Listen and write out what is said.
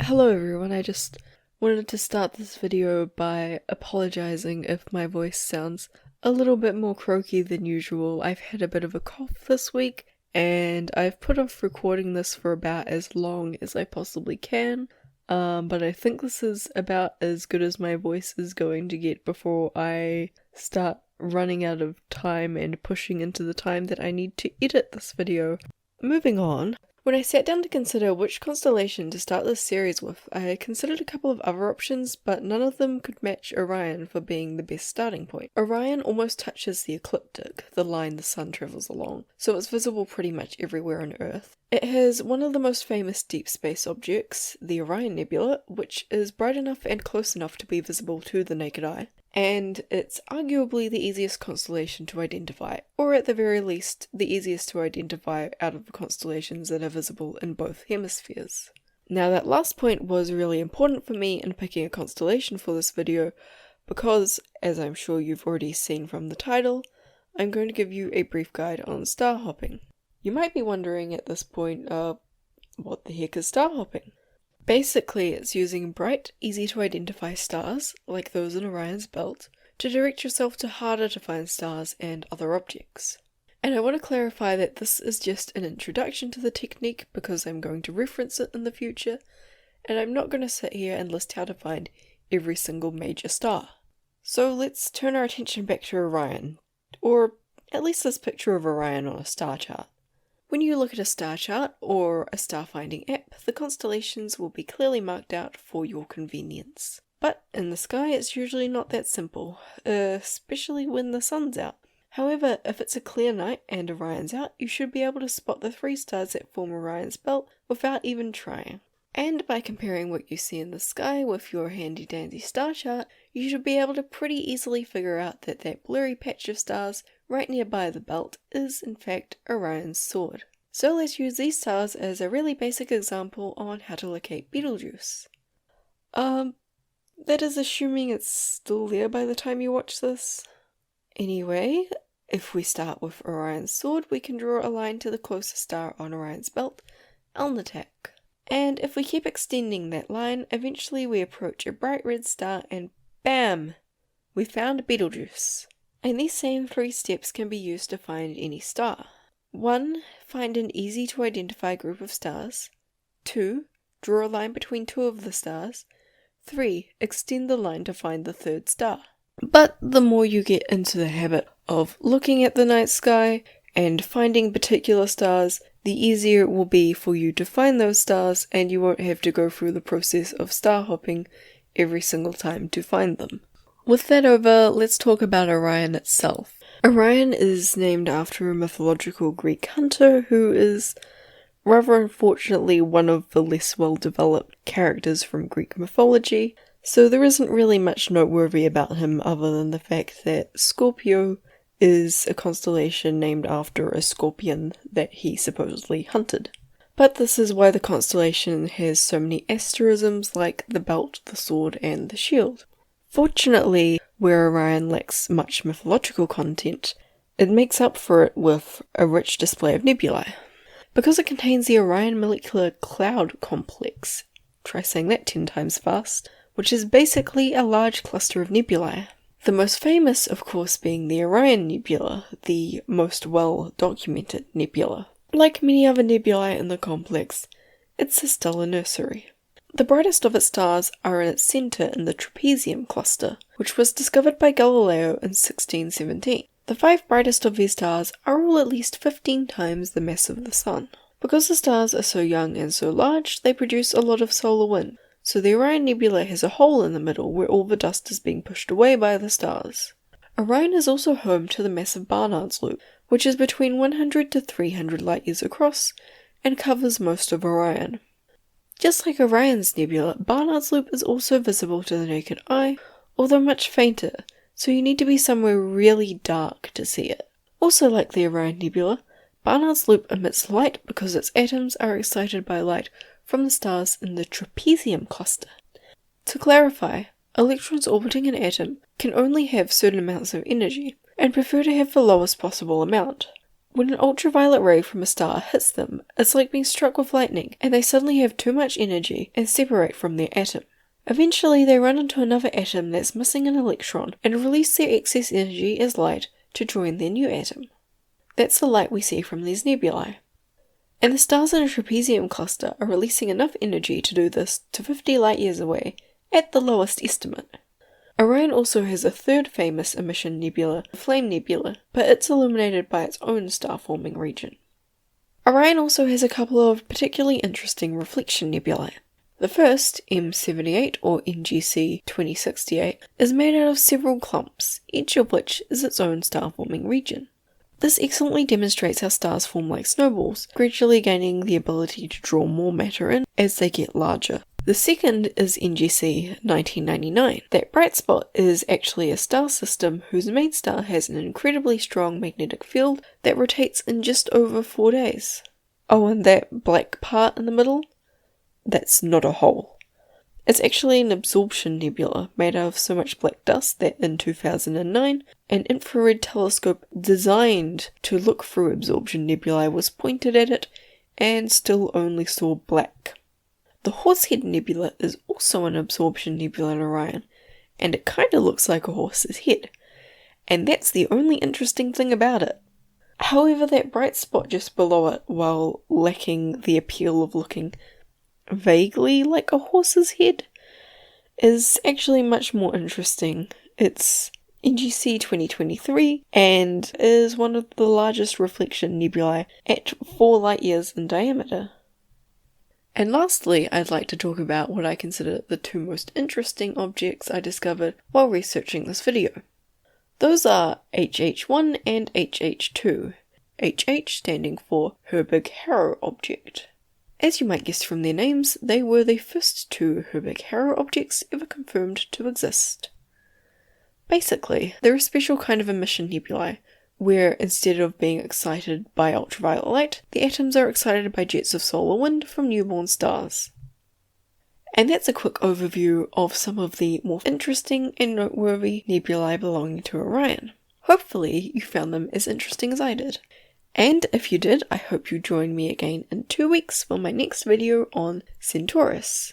Hello everyone, I just wanted to start this video by apologizing if my voice sounds a little bit more croaky than usual. I've had a bit of a cough this week and I've put off recording this for about as long as I possibly can, but I think this is about as good as my voice is going to get before I start running out of time and pushing into the time that I need to edit this video. Moving on. When I sat down to consider which constellation to start this series with, I considered a couple of other options, but none of them could match Orion for being the best starting point. Orion almost touches the ecliptic, the line the sun travels along, so it's visible pretty much everywhere on Earth. It has one of the most famous deep space objects, the Orion Nebula, which is bright enough and close enough to be visible to the naked eye. And it's arguably the easiest constellation to identify, or at the very least, the easiest to identify out of the constellations that are visible in both hemispheres. Now that last point was really important for me in picking a constellation for this video, because, as I'm sure you've already seen from the title, I'm going to give you a brief guide on star hopping. You might be wondering at this point, what the heck is star hopping? Basically, it's using bright, easy-to-identify stars, like those in Orion's belt, to direct yourself to harder-to-find stars and other objects. And I want to clarify that this is just an introduction to the technique because I'm going to reference it in the future, and I'm not going to sit here and list how to find every single major star. So let's turn our attention back to Orion, or at least this picture of Orion on a star chart. When you look at a star chart or a star-finding app, the constellations will be clearly marked out for your convenience. But in the sky it's usually not that simple, especially when the sun's out. However, if it's a clear night and Orion's out, you should be able to spot the 3 stars that form Orion's belt without even trying. And by comparing what you see in the sky with your handy-dandy star chart, you should be able to pretty easily figure out that that blurry patch of stars right nearby the belt is in fact Orion's sword. So let's use these stars as a really basic example on how to locate Betelgeuse. That is assuming it's still there by the time you watch this. Anyway, if we start with Orion's sword, we can draw a line to the closest star on Orion's belt, Alnitak. And if we keep extending that line, eventually we approach a bright red star and BAM! We found Betelgeuse. And these same 3 steps can be used to find any star. 1. Find an easy to identify group of stars. 2. Draw a line between 2 of the stars. 3. Extend the line to find the 3rd star. But the more you get into the habit of looking at the night sky and finding particular stars, the easier it will be for you to find those stars, and you won't have to go through the process of star hopping every single time to find them. With that over, let's talk about Orion itself. Orion is named after a mythological Greek hunter who is, rather unfortunately, one of the less well-developed characters from Greek mythology, so there isn't really much noteworthy about him other than the fact that Scorpio is a constellation named after a scorpion that he supposedly hunted. But this is why the constellation has so many asterisms like the belt, the sword, and the shield. Fortunately, where Orion lacks much mythological content, it makes up for it with a rich display of nebulae. Because it contains the Orion Molecular Cloud Complex, try saying that 10 times fast, which is basically a large cluster of nebulae. The most famous, of course, being the Orion Nebula, the most well-documented nebula. Like many other nebulae in the complex, it's a stellar nursery. The brightest of its stars are in its centre in the Trapezium cluster, which was discovered by Galileo in 1617. The 5 brightest of these stars are all at least 15 times the mass of the Sun. Because the stars are so young and so large, they produce a lot of solar wind. So the Orion Nebula has a hole in the middle where all the dust is being pushed away by the stars. Orion is also home to the massive Barnard's Loop, which is between 100 to 300 light years across and covers most of Orion. Just like Orion's nebula, Barnard's Loop is also visible to the naked eye, although much fainter, so you need to be somewhere really dark to see it. Also like the Orion Nebula, Barnard's Loop emits light because its atoms are excited by light from the stars in the Trapezium cluster. To clarify, electrons orbiting an atom can only have certain amounts of energy, and prefer to have the lowest possible amount. When an ultraviolet ray from a star hits them, it's like being struck with lightning, and they suddenly have too much energy and separate from their atom. Eventually, they run into another atom that's missing an electron and release their excess energy as light to join their new atom. That's the light we see from these nebulae. And the stars in a trapezium cluster are releasing enough energy to do this to 50 light years away, at the lowest estimate. Orion also has a third famous emission nebula, the Flame Nebula, but it's illuminated by its own star-forming region. Orion also has a couple of particularly interesting reflection nebulae. The first, M78 or NGC 2068, is made out of several clumps, each of which is its own star-forming region. This excellently demonstrates how stars form like snowballs, gradually gaining the ability to draw more matter in as they get larger. The second is NGC 1999. That bright spot is actually a star system whose main star has an incredibly strong magnetic field that rotates in just over 4 days. Oh, and that black part in the middle? That's not a hole. It's actually an absorption nebula made out of so much black dust that in 2009, an infrared telescope designed to look through absorption nebulae was pointed at it and still only saw black. The Horsehead Nebula is also an absorption nebula in Orion, and it kinda looks like a horse's head, and that's the only interesting thing about it. However, that bright spot just below it, while lacking the appeal of looking vaguely like a horse's head, is actually much more interesting. It's NGC 2023 and is one of the largest reflection nebulae at 4 light years in diameter. And lastly, I'd like to talk about what I consider the two most interesting objects I discovered while researching this video. Those are HH1 and HH2, HH standing for herbig-haro object. As you might guess from their names, they were the first two herbig-haro objects ever confirmed to exist. Basically, they're a special kind of emission nebulae, where instead of being excited by ultraviolet light, the atoms are excited by jets of solar wind from newborn stars. And that's a quick overview of some of the more interesting and noteworthy nebulae belonging to Orion. Hopefully you found them as interesting as I did. And if you did, I hope you join me again in 2 weeks for my next video on Centaurus.